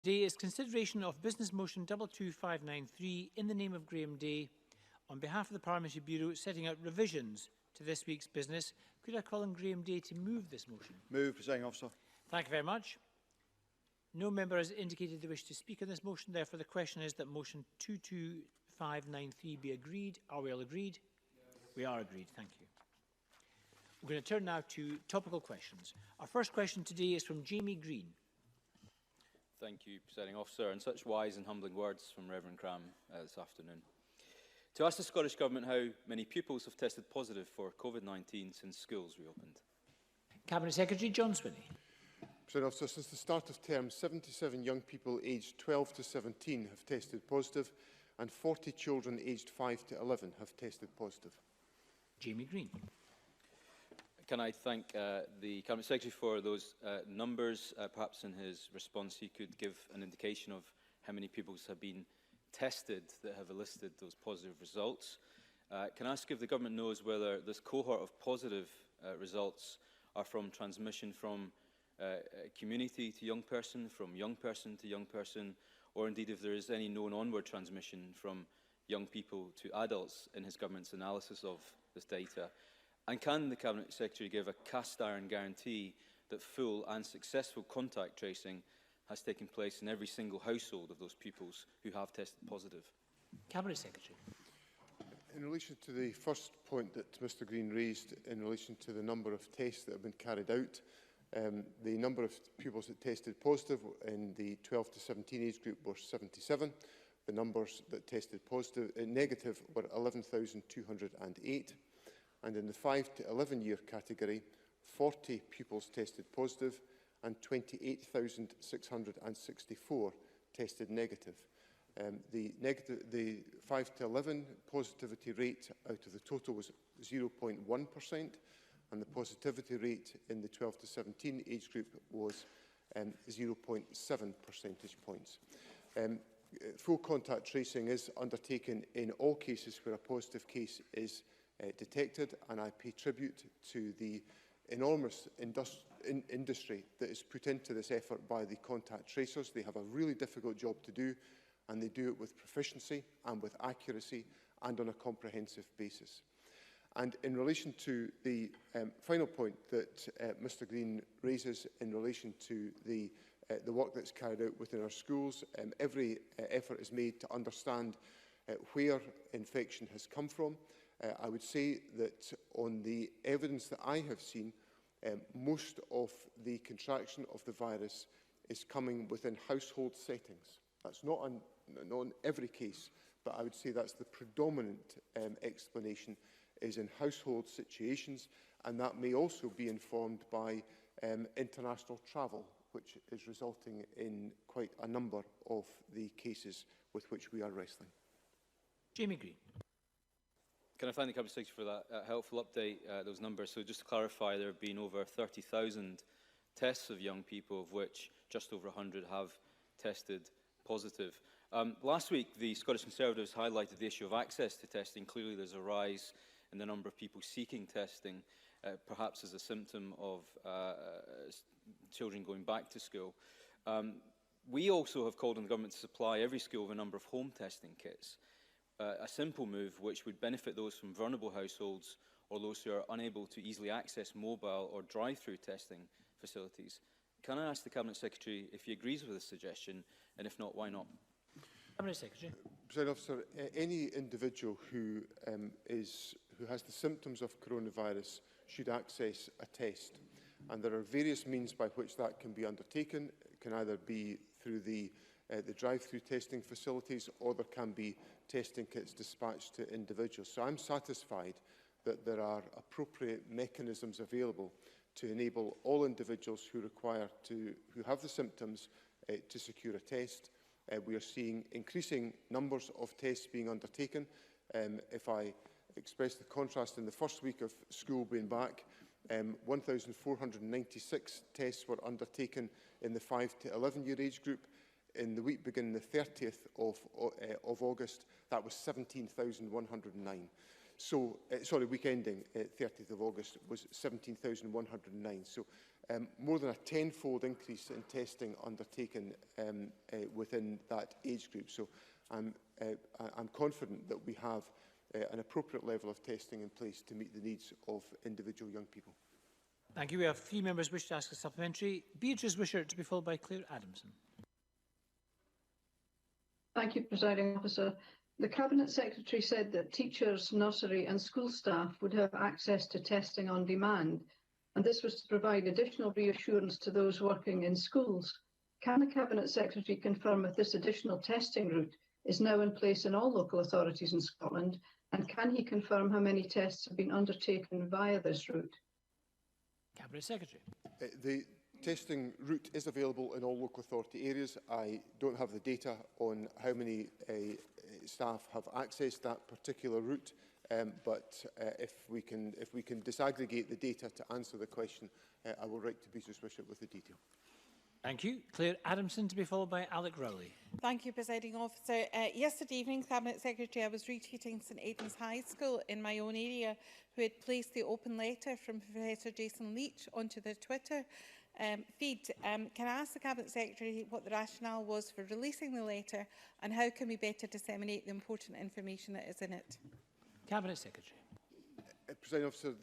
Today is consideration of Business Motion 22593 in the name of Graham Day on behalf of the Parliamentary Bureau setting out revisions to this week's business. Could I call on Graham Day to move this motion? Move, Presiding Officer. Thank you very much. No member has indicated they wish to speak on this motion. Therefore, the question is that motion 22593 be agreed. Are we all agreed? Yes. We are agreed. Thank you. We're going to turn now to topical questions. Our first question today is from Jamie Green. Thank you, Presiding Officer, and such wise and humbling words from Reverend Cram this afternoon. To ask the Scottish Government how many pupils have tested positive for COVID-19 since schools reopened. Cabinet Secretary John Swinney. Presiding Officer, since the start of term, 77 young people aged 12 to 17 have tested positive and 40 children aged 5 to 11 have tested positive. Jamie Green. Can I thank the Cabinet Secretary for those numbers? Perhaps in his response he could give an indication of how many pupils have been tested that have elicited those positive results. Can I ask if the Government knows whether this cohort of positive results are from transmission from community to young person, from young person to young person, or indeed if there is any known onward transmission from young people to adults in his Government's analysis of this data? And can the Cabinet Secretary give a cast-iron guarantee that full and successful contact tracing has taken place in every single household of those pupils who have tested positive? Cabinet Secretary. In relation to the first point that Mr Green raised in relation to the number of tests that have been carried out, the number of pupils that tested positive in the 12 to 17 age group were 77. The numbers that tested negative were 11,208. And in the 5 to 11 year category, 40 pupils tested positive and 28,664 tested negative. The 5 to 11 positivity rate out of the total was 0.1%, and the positivity rate in the 12 to 17 age group was 0.7 percentage points. Full contact tracing is undertaken in all cases where a positive case is detected, and I pay tribute to the enormous industry that is put into this effort by the contact tracers. They have a really difficult job to do, and they do it with proficiency and with accuracy and on a comprehensive basis. And in relation to the final point that Mr Green raises in relation to the work that's carried out within our schools, every effort is made to understand where infection has come from. I would say that on the evidence that I have seen, most of the contraction of the virus is coming within household settings. That's not on every case, but I would say that's the predominant explanation is in household situations, and that may also be informed by international travel, which is resulting in quite a number of the cases with which we are wrestling. Jamie Green. Can I thank the Cabinet Secretary for that helpful update, those numbers? So just to clarify, there have been over 30,000 tests of young people, of which just over 100 have tested positive. Last week, the Scottish Conservatives highlighted the issue of access to testing. Clearly, there's a rise in the number of people seeking testing, perhaps as a symptom of children going back to school. We also have called on the Government to supply every school with a number of home testing kits. A simple move which would benefit those from vulnerable households or those who are unable to easily access mobile or drive-through testing facilities. Can I ask the Cabinet Secretary if he agrees with this suggestion, and if not, why not? Cabinet Secretary. Presiding Officer, any individual who has the symptoms of coronavirus should access a test, and there are various means by which that can be undertaken. It can either be through the drive-through testing facilities, or there can be testing kits dispatched to individuals. So I'm satisfied that there are appropriate mechanisms available to enable all individuals who have the symptoms to secure a test. We are seeing increasing numbers of tests being undertaken. If I express the contrast, in the first week of school being back, 1,496 tests were undertaken in the 5 to 11 year age group. In the week beginning the 30th of August, that was 17,109. So, sorry, week ending 30th of August was 17,109. So more than a tenfold increase in testing undertaken within that age group. So I'm confident that we have an appropriate level of testing in place to meet the needs of individual young people. Thank you. We have 3 members wish to ask a supplementary. Beatrice Wishart to be followed by Claire Adamson. Thank you, Presiding Officer. The Cabinet Secretary said that teachers, nursery and school staff would have access to testing on demand, and this was to provide additional reassurance to those working in schools. Can the Cabinet Secretary confirm if this additional testing route is now in place in all local authorities in Scotland, and can he confirm how many tests have been undertaken via this route? Cabinet Secretary. The testing route is available in all local authority areas. I don't have the data on how many staff have accessed that particular route, but if we can disaggregate the data to answer the question, I will write to Beatrice Wishart with the detail. Thank you. Claire Adamson to be followed by Alec Rowley. Thank you, Presiding Officer. Yesterday evening, Cabinet Secretary, I was retweeting St Aidan's High School in my own area, who had placed the open letter from Professor Jason Leach onto their Twitter feed. Can I ask the Cabinet Secretary what the rationale was for releasing the letter, and how can we better disseminate the important information that is in it? Cabinet Secretary. Presiding Officer,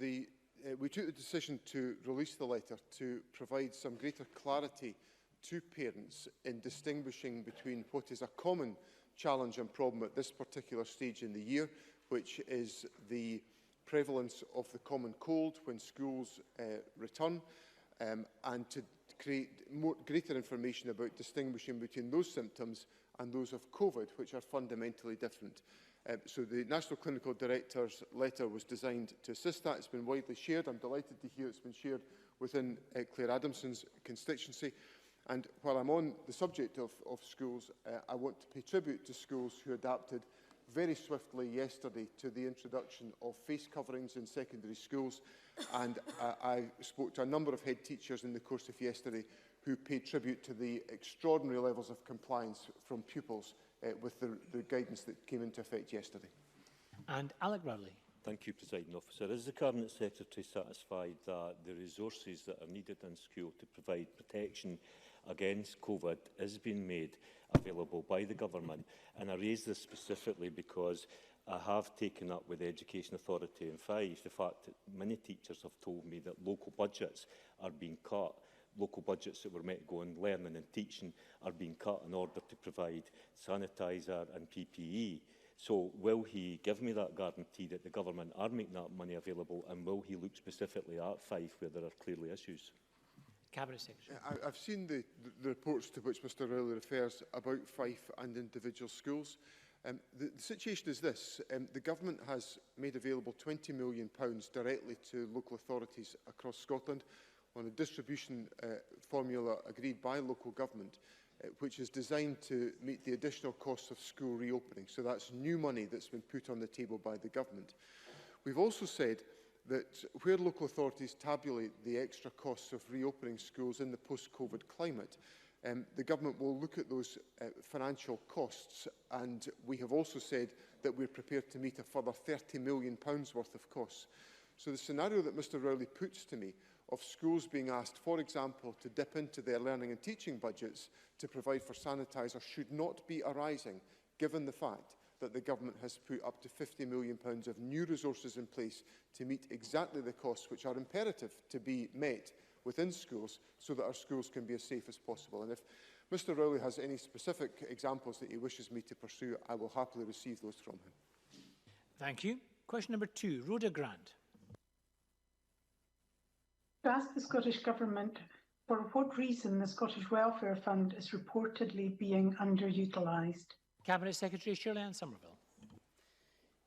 we took the decision to release the letter to provide some greater clarity to parents in distinguishing between what is a common challenge and problem at this particular stage in the year, which is the prevalence of the common cold when schools return, and to create greater information about distinguishing between those symptoms and those of COVID, which are fundamentally different. So the National Clinical Director's letter was designed to assist that. It's been widely shared. I'm delighted to hear it's been shared within Claire Adamson's constituency. And while I'm on the subject of schools, I want to pay tribute to schools who adapted very swiftly yesterday to the introduction of face coverings in secondary schools. And I spoke to a number of head teachers in the course of yesterday who paid tribute to the extraordinary levels of compliance from pupils with the guidance that came into effect yesterday. And Alec Rowley. Thank you, Presiding Officer. Is the Cabinet Secretary satisfied that the resources that are needed in school to provide protection against COVID is being made available by the Government? And I raise this specifically because I have taken up with the Education Authority in Fife the fact that many teachers have told me that local budgets are being cut. Local budgets that were meant to go on learning and teaching are being cut in order to provide sanitizer and PPE. So will he give me that guarantee that the Government are making that money available, and will he look specifically at Fife where there are clearly issues? Cabinet Secretary. I've seen the reports to which Mr Rowley refers about Fife and individual schools. The situation is this. The Government has made available £20 million directly to local authorities across Scotland on a distribution formula agreed by local government, which is designed to meet the additional costs of school reopening. So that's new money that's been put on the table by the government. We've also said that where local authorities tabulate the extra costs of reopening schools in the post-COVID climate, the government will look at those financial costs, and we have also said that we're prepared to meet a further £30 million worth of costs. So the scenario that Mr Rowley puts to me of schools being asked, for example, to dip into their learning and teaching budgets to provide for sanitizer should not be arising, given the fact that the government has put up to £50 million of new resources in place to meet exactly the costs which are imperative to be met within schools so that our schools can be as safe as possible. And if Mr Rowley has any specific examples that he wishes me to pursue, I will happily receive those from him. Thank you. Question number 2, Rhoda Grant. To ask the Scottish Government for what reason the Scottish Welfare Fund is reportedly being underutilised. Cabinet Secretary Shirley-Ann Somerville.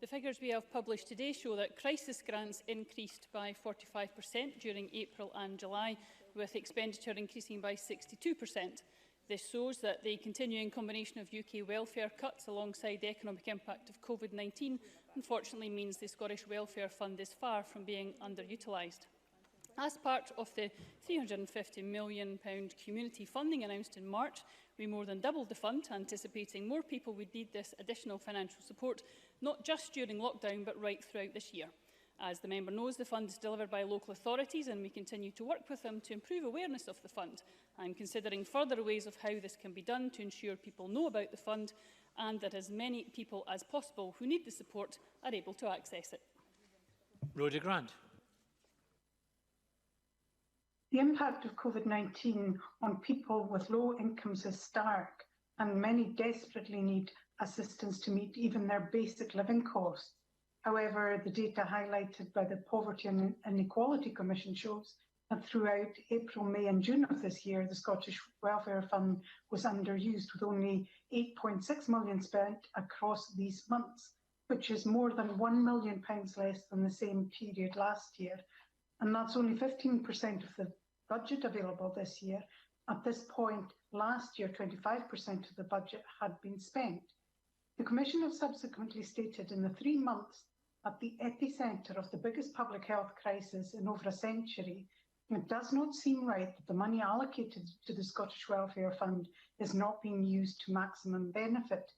The figures we have published today show that crisis grants increased by 45% during April and July, with expenditure increasing by 62%. This shows that the continuing combination of UK welfare cuts alongside the economic impact of COVID-19 unfortunately means the Scottish Welfare Fund is far from being underutilised. As part of the £350 million community funding announced in March, we more than doubled the fund, anticipating more people would need this additional financial support, not just during lockdown, but right throughout this year. As the member knows, the fund is delivered by local authorities and we continue to work with them to improve awareness of the fund. I am considering further ways of how this can be done to ensure people know about the fund and that as many people as possible who need the support are able to access it. Rhoda Grant. The impact of COVID-19 on people with low incomes is stark, and many desperately need assistance to meet even their basic living costs. However, the data highlighted by the Poverty and Inequality Commission shows that throughout April, May and June of this year, the Scottish Welfare Fund was underused, with only £8.6 million spent across these months, which is more than £1 million less than the same period last year. And that's only 15% of the budget available this year. At this point last year, 25% of the budget had been spent. The Commission have subsequently stated in the 3 months at the epicentre of the biggest public health crisis in over a century, it does not seem right that the money allocated to the Scottish Welfare Fund is not being used to maximum benefit.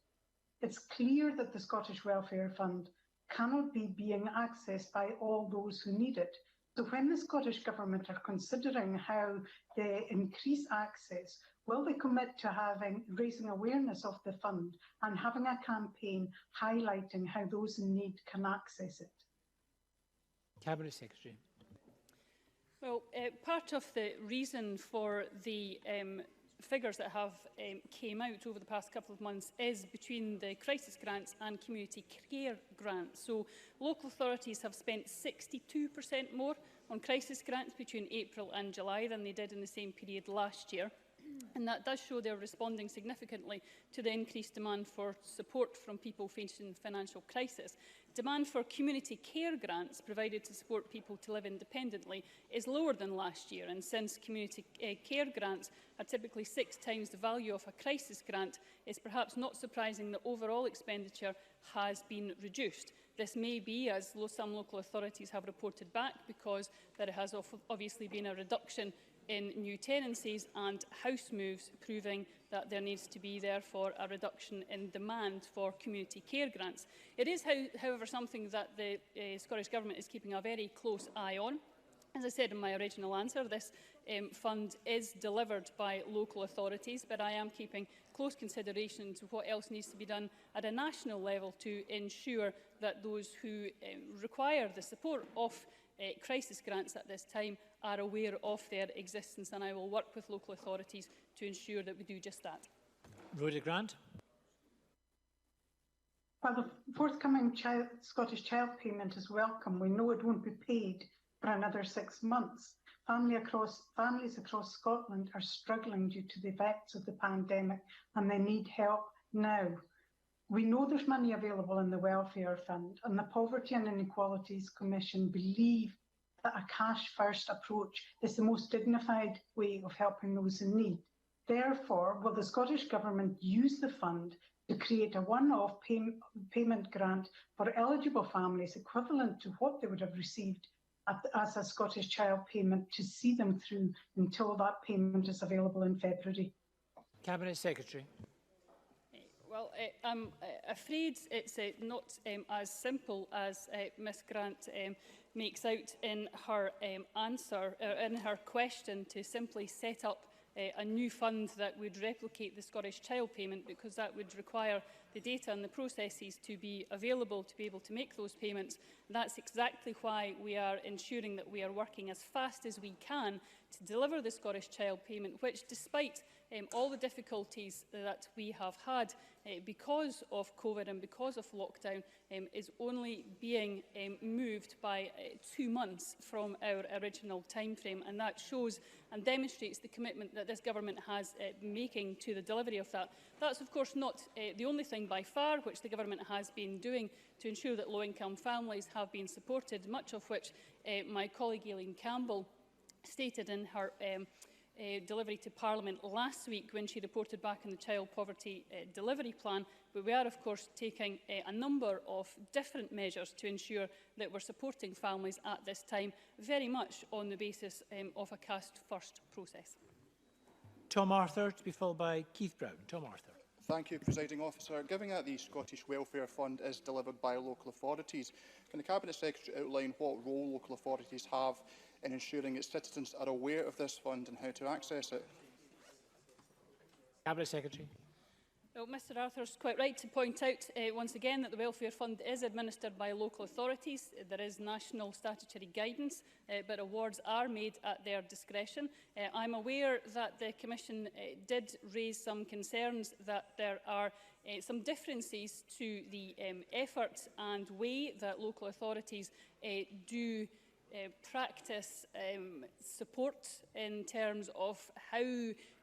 It's clear that the Scottish Welfare Fund cannot be being accessed by all those who need it. So when the Scottish Government are considering how they increase access, will they commit to raising awareness of the fund and having a campaign highlighting how those in need can access it? Cabinet Secretary. Well, part of the reason for the figures that have came out over the past couple of months is between the crisis grants and community care grants. So local authorities have spent 62% more on crisis grants between April and July than they did in the same period last year. And that does show they're responding significantly to the increased demand for support from people facing financial crisis. Demand for community care grants provided to support people to live independently is lower than last year. And since community care grants are typically 6 times the value of a crisis grant, it's perhaps not surprising that overall expenditure has been reduced. This may be, as some local authorities have reported back, because there has obviously been a reduction in new tenancies and house moves, proving that there needs to be therefore a reduction in demand for community care grants. It is, however, something that the Scottish Government is keeping a very close eye on. As I said in my original answer, this fund is delivered by local authorities, but I am keeping close consideration to what else needs to be done at a national level to ensure that those who require the support of crisis grants at this time are aware of their existence, and I will work with local authorities to ensure that we do just that. Rhoda Grant. While the forthcoming Scottish Child Payment is welcome, we know it won't be paid for another 6 months. Families across Scotland are struggling due to the effects of the pandemic, and they need help now. We know there's money available in the Welfare Fund, and the Poverty and Inequalities Commission believe that a cash-first approach is the most dignified way of helping those in need. Therefore, will the Scottish Government use the fund to create a one-off payment grant for eligible families equivalent to what they would have received as a Scottish Child Payment to see them through until that payment is available in February? Cabinet Secretary. Well, I'm afraid it's not as simple as Ms Grant makes out in her answer, in her question, to simply set up a new fund that would replicate the Scottish Child Payment, because that would require the data and the processes to be available to be able to make those payments. That's exactly why we are ensuring that we are working as fast as we can to deliver the Scottish Child Payment, which, despite all the difficulties that we have had because of COVID and because of lockdown, is only being moved by 2 months from our original timeframe. And that shows and demonstrates the commitment that this government has making to the delivery of that. That's, of course, not the only thing by far which the government has been doing to ensure that low-income families have been supported, much of which my colleague Aileen Campbell stated in her delivery to Parliament last week when she reported back on the Child Poverty Delivery Plan. But we are, of course, taking a number of different measures to ensure that we're supporting families at this time, very much on the basis of a cash-first process. Tom Arthur, to be followed by Keith Brown. Tom Arthur. Thank you, Presiding Officer. Given that the Scottish Welfare Fund is delivered by local authorities, can the Cabinet Secretary outline what role local authorities have in ensuring its citizens are aware of this fund and how to access it? Cabinet Secretary. Well, Mr Arthur's quite right to point out once again that the Welfare Fund is administered by local authorities. There is national statutory guidance, but awards are made at their discretion. I'm aware that the Commission did raise some concerns that there are some differences to the effort and way that local authorities do practice support in terms of how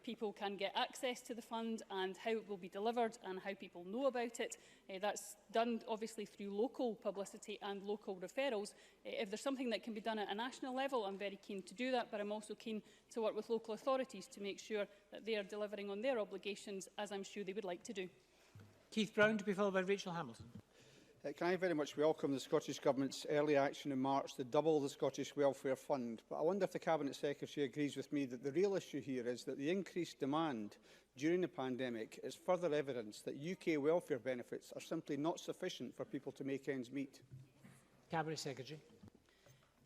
people can get access to the fund and how it will be delivered and how people know about it. That's done obviously through local publicity and local referrals. If there's something that can be done at a national level, I'm very keen to do that, but I'm also keen to work with local authorities to make sure that they are delivering on their obligations, as I'm sure they would like to do. Keith Brown, to be followed by Rachel Hamilton. Can I very much welcome the Scottish Government's early action in March to double the Scottish Welfare Fund. But I wonder if the Cabinet Secretary agrees with me that the real issue here is that the increased demand during the pandemic is further evidence that UK welfare benefits are simply not sufficient for people to make ends meet. Cabinet Secretary.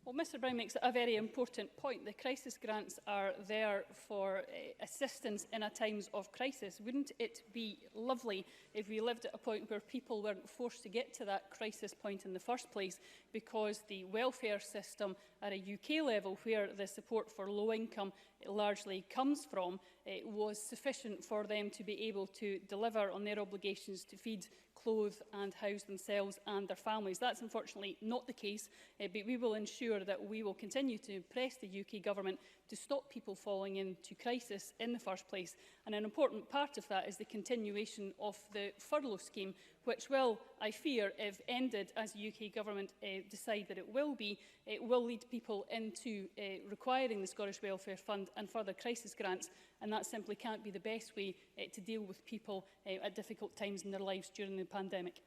Well, Mr Brown makes a very important point. The crisis grants are there for assistance in a times of crisis. Wouldn't it be lovely if we lived at a point where people weren't forced to get to that crisis point in the first place because the welfare system at a UK level, where the support for low income largely comes from, was sufficient for them to be able to deliver on their obligations to feed, clothe and house themselves and their families. That's unfortunately not the case, but we will ensure that we will continue to press the UK Government to stop people falling into crisis in the first place. And an important part of that is the continuation of the furlough scheme, which will, I fear, if ended as the UK Government decide that it will be, it will lead people into requiring the Scottish Welfare Fund and further crisis grants, and that simply can't be the best way to deal with people at difficult times in their lives during the pandemic.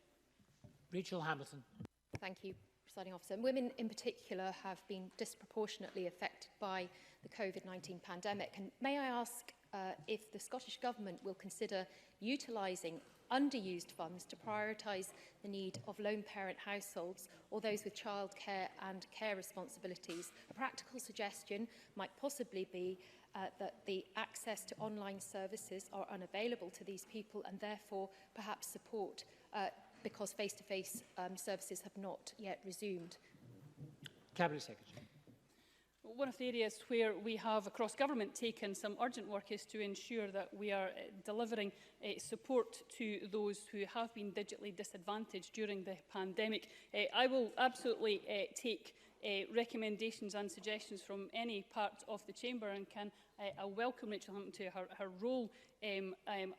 Rachel Hamilton. Thank you, Presiding Officer. Women in particular have been disproportionately affected by the COVID-19 pandemic. And may I ask if the Scottish Government will consider utilising underused funds to prioritise the need of lone parent households or those with childcare and care responsibilities. A practical suggestion might possibly be that the access to online services are unavailable to these people and therefore perhaps support because face-to-face services have not yet resumed. Cabinet Secretary. One of the areas where we have across government taken some urgent work is to ensure that we are delivering support to those who have been digitally disadvantaged during the pandemic. I will absolutely take recommendations and suggestions from any part of the Chamber and can welcome Rachel Hampton to her role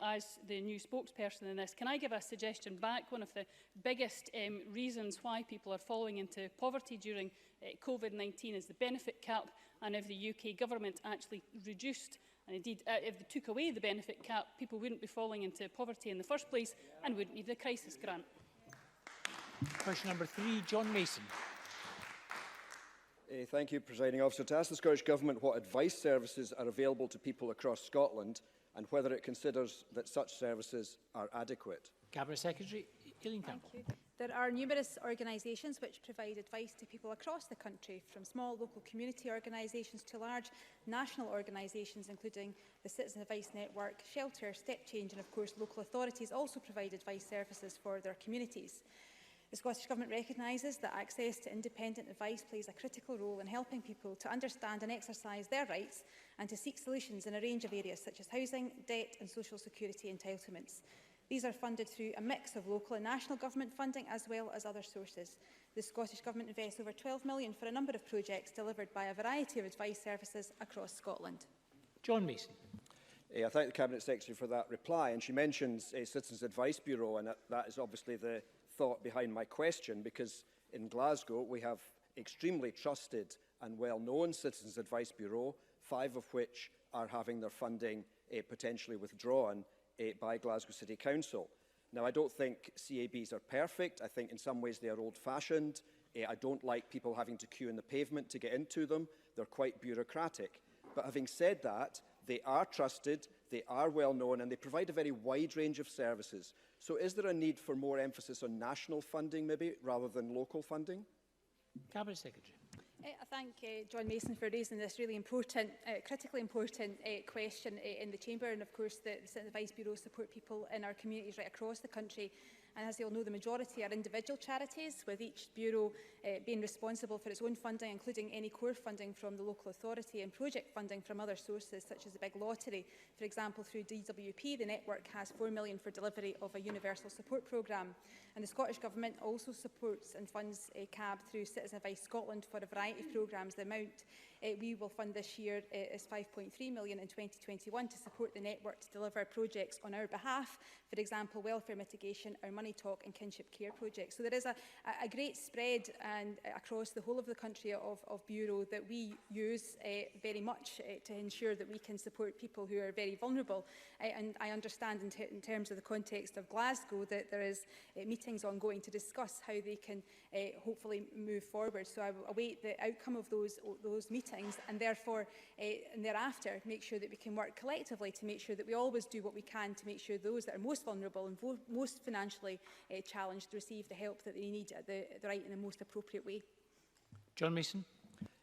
as the new spokesperson in this. Can I give a suggestion back? One of the biggest reasons why people are falling into poverty during COVID-19 is the benefit cap, and if the UK Government actually reduced, and indeed if they took away the benefit cap, people wouldn't be falling into poverty in the first place and wouldn't need the crisis grant. Question number 3, John Mason. Thank you, Presiding Officer. To ask the Scottish Government what advice services are available to people across Scotland and whether it considers that such services are adequate. Cabinet Secretary, Eileen Campbell. Thank you. There are numerous organisations which provide advice to people across the country, from small local community organisations to large national organisations, including the Citizen Advice Network, Shelter, Step Change, and of course local authorities also provide advice services for their communities. The Scottish Government recognises that access to independent advice plays a critical role in helping people to understand and exercise their rights and to seek solutions in a range of areas such as housing, debt and social security entitlements. These are funded through a mix of local and national government funding as well as other sources. The Scottish Government invests over £12 million for a number of projects delivered by a variety of advice services across Scotland. John Mason. I thank the Cabinet Secretary for that reply, and she mentions a Citizens Advice Bureau, and that is obviously the thought behind my question, because in Glasgow we have extremely trusted and well-known Citizens Advice Bureau, 5 of which are having their funding potentially withdrawn by Glasgow City Council. Now, I don't think CABs are perfect. I think in some ways they are old-fashioned. I don't like people having to queue in the pavement to get into them. They're quite bureaucratic. But having said that, they are trusted, They are well known and they provide a very wide range of services. So is there a need for more emphasis on national funding maybe rather than local funding? Cabinet Secretary. I thank John Mason for raising this really important, critically important question in the Chamber. And of course, the Citizen Advice Bureau support people in our communities right across the country. And as you'll know, the majority are individual charities, with each bureau being responsible for its own funding, including any core funding from the local authority and project funding from other sources, such as the big lottery. For example, through DWP, the network has £4 million for delivery of a universal support programme. And the Scottish Government also supports and funds CAB through Citizen Advice Scotland for a variety of programmes. The amount we will fund this year is £5.3 million in 2021 to support the network to deliver projects on our behalf. For example, welfare mitigation, our Money Talk and kinship care projects. So there is a great spread and across the whole of the country of Bureau that we use very much to ensure that we can support people who are very vulnerable. And I understand in terms of the context of Glasgow that there is meetings ongoing to discuss how they can hopefully move forward. So I will await the outcome of those meetings and therefore and thereafter make sure that we can work collectively to make sure that we always do what we can to make sure those that are most vulnerable and most financially challenged receive the help that they need at the right and the most appropriate way. John Mason.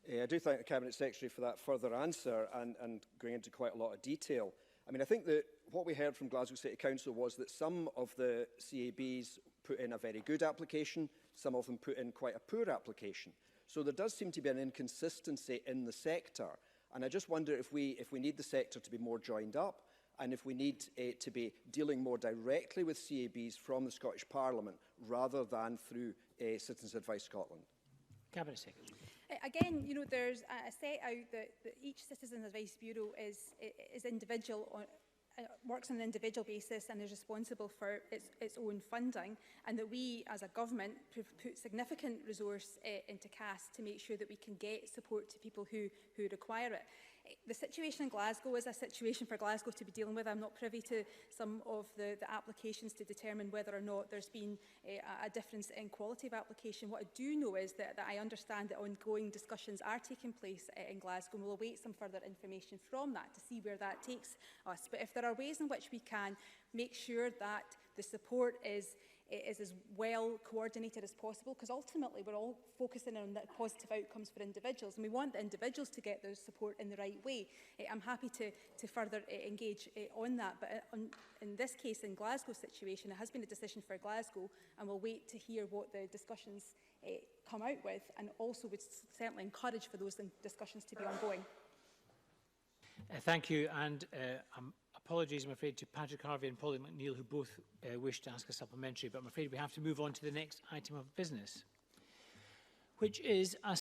I do thank the Cabinet Secretary for that further answer and going into quite a lot of detail. I mean, I think that what we heard from Glasgow City Council was that some of the CABs put in a very good application, some of them put in quite a poor application. So there does seem to be an inconsistency in the sector. And I just wonder if we need the sector to be more joined up and if we need to be dealing more directly with CABs from the Scottish Parliament rather than through Citizens Advice Scotland. Cabinet Secretary. Again, you know, there's a set out that each Citizen Advice Bureau is individual, works on an individual basis and is responsible for its own funding, and that we as a government put significant resource into CAS to make sure that we can get support to people who require it. The situation in Glasgow is a situation for Glasgow to be dealing with. I'm not privy to some of the applications to determine whether or not there's been a difference in quality of application. What I do know is that I understand that ongoing discussions are taking place in Glasgow, and we'll await some further information from that to see where that takes us. But if there are ways in which we can make sure that the support is as well coordinated as possible, because ultimately we're all focusing on the positive outcomes for individuals and we want the individuals to get their support in the right way. I'm happy to further engage on that, but in this case, in Glasgow's situation, it has been a decision for Glasgow, and we'll wait to hear what the discussions come out with, and also would certainly encourage for those discussions to be ongoing. Thank you, and apologies, I'm afraid, to Patrick Harvey and Polly McNeill, who both wish to ask a supplementary, but I'm afraid we have to move on to the next item of business, which is a